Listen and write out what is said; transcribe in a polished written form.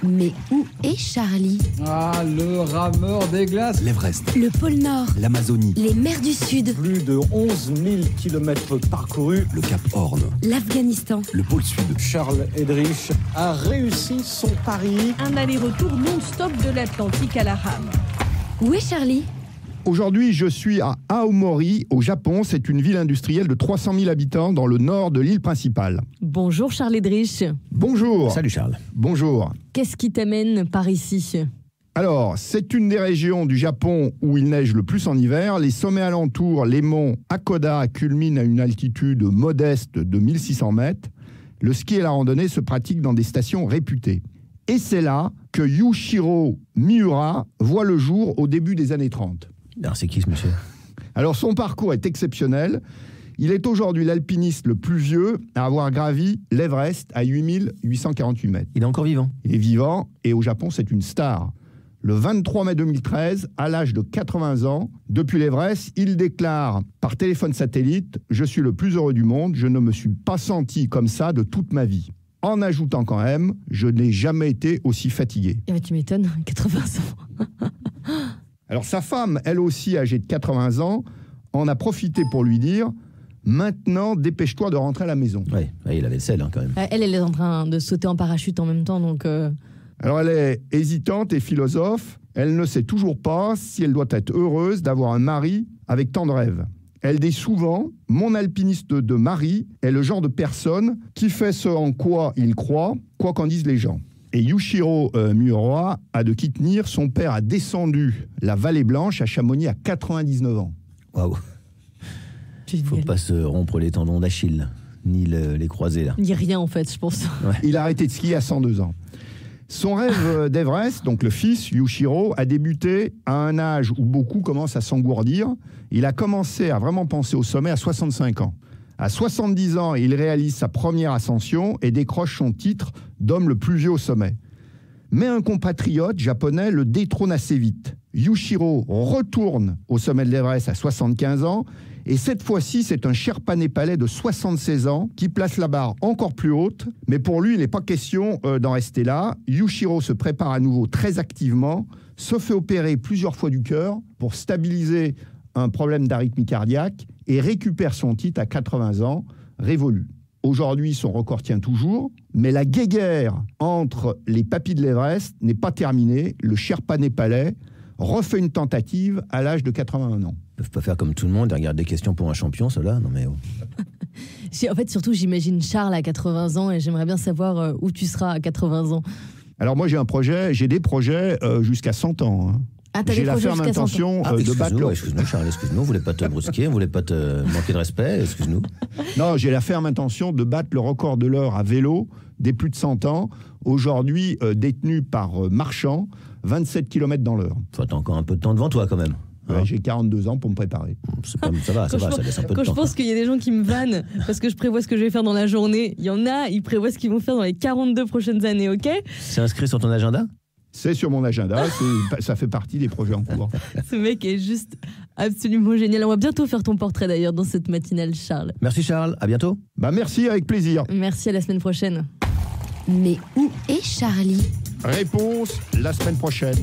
Mais où est Charlie? Ah, le rameur des glaces. L'Everest, Le pôle Nord, l'Amazonie, les mers du Sud, Plus de 11 000 kilomètres parcourus. le Cap Horn, l'Afghanistan. le pôle Sud. Charles Eddrich a réussi son pari. Un aller-retour non-stop de l'Atlantique à la rame. Où est Charlie? Aujourd'hui, je suis à Aomori, au Japon. C'est une ville industrielle de 300 000 habitants dans le nord de l'île principale. Bonjour Charles Eddrich. Bonjour. Salut Charles. Bonjour. Qu'est-ce qui t'amène par ici? Alors, c'est une des régions du Japon où il neige le plus en hiver. Les sommets alentours, les monts Hakoda, culminent à une altitude modeste de 1600 mètres. Le ski et la randonnée se pratiquent dans des stations réputées. Et c'est là que Yushiro Miura voit le jour au début des années 30. Alors, c'est qui ce monsieur? Alors, son parcours est exceptionnel. Il est aujourd'hui l'alpiniste le plus vieux à avoir gravi l'Everest à 8848 mètres. Il est encore vivant. Il est vivant et au Japon, c'est une star. Le 23 mai 2013, à l'âge de 80 ans, depuis l'Everest, il déclare par téléphone satellite « Je suis le plus heureux du monde, je ne me suis pas senti comme ça de toute ma vie ». En ajoutant quand même « Je n'ai jamais été aussi fatigué ». Eh ben, tu m'étonnes, 80 ans. Alors sa femme, elle aussi âgée de 80 ans, en a profité pour lui dire « Maintenant, dépêche-toi de rentrer à la maison ». Ouais, il avait le sel quand même. Elle est en train de sauter en parachute en même temps, donc... Alors elle est hésitante et philosophe. Elle ne sait toujours pas si elle doit être heureuse d'avoir un mari avec tant de rêves. Elle dit souvent « Mon alpiniste de mari est le genre de personne qui fait ce en quoi il croit, quoi qu'en disent les gens ». Et Yushiro Miura a de qui tenir. Son père a descendu la Vallée Blanche à Chamonix à 99 ans. Waouh. Faut pas se rompre les tendons d'Achille, ni les croisés là. Ni rien en fait, je pense. Ouais. Il a arrêté de skier à 102 ans. Son rêve d'Everest, donc le fils, Yushiro, a débuté à un âge où beaucoup commencent à s'engourdir. Il a commencé à vraiment penser au sommet à 65 ans. À 70 ans, il réalise sa première ascension et décroche son titre d'homme le plus vieux au sommet. Mais un compatriote japonais le détrône assez vite. Yushiro retourne au sommet de l'Everest à 75 ans et cette fois-ci, c'est un Sherpa népalais de 76 ans qui place la barre encore plus haute. Mais pour lui, il n'est pas question d'en rester là. Yushiro se prépare à nouveau très activement, se fait opérer plusieurs fois du cœur pour stabiliser un problème d'arythmie cardiaque et récupère son titre à 80 ans, révolu. Aujourd'hui, son record tient toujours, mais la guéguerre entre les papis de l'Everest n'est pas terminée. Le Sherpa népalais refait une tentative à l'âge de 81 ans. Ils peuvent pas faire comme tout le monde et regarder des questions pour un champion, ceux-là. Non mais oh. En fait, surtout, j'imagine Charles à 80 ans et j'aimerais bien savoir où tu seras à 80 ans. Alors moi, j'ai des projets jusqu'à 100 ans. Hein. Ah, t'as J'ai des la projets ferme jusqu'à 100 ans. intention de battre le... Excuse-nous Charles, excuse-nous, vous voulez pas te brusquer, vous voulez pas te manquer de respect, excuse-nous. Non, j'ai la ferme intention de battre le record de l'heure à vélo des plus de 100 ans, aujourd'hui détenu par Marchand, 27 km dans l'heure. Toi, t'as encore un peu de temps devant toi quand même. Ouais, j'ai 42 ans pour me préparer. Ça laisse un peu de Quand temps. je pense qu'il y a des gens qui me vannent parce que je prévois ce que je vais faire dans la journée, il y en a, ils prévoient ce qu'ils vont faire dans les 42 prochaines années, ok? C'est inscrit sur ton agenda? C'est sur mon agenda, ça fait partie des projets en cours. Ce mec est juste absolument génial. On va bientôt faire ton portrait d'ailleurs dans cette matinale, Charles. Merci Charles, à bientôt. Merci, avec plaisir. Merci, à la semaine prochaine. Mais où est Charlie? Réponse la semaine prochaine.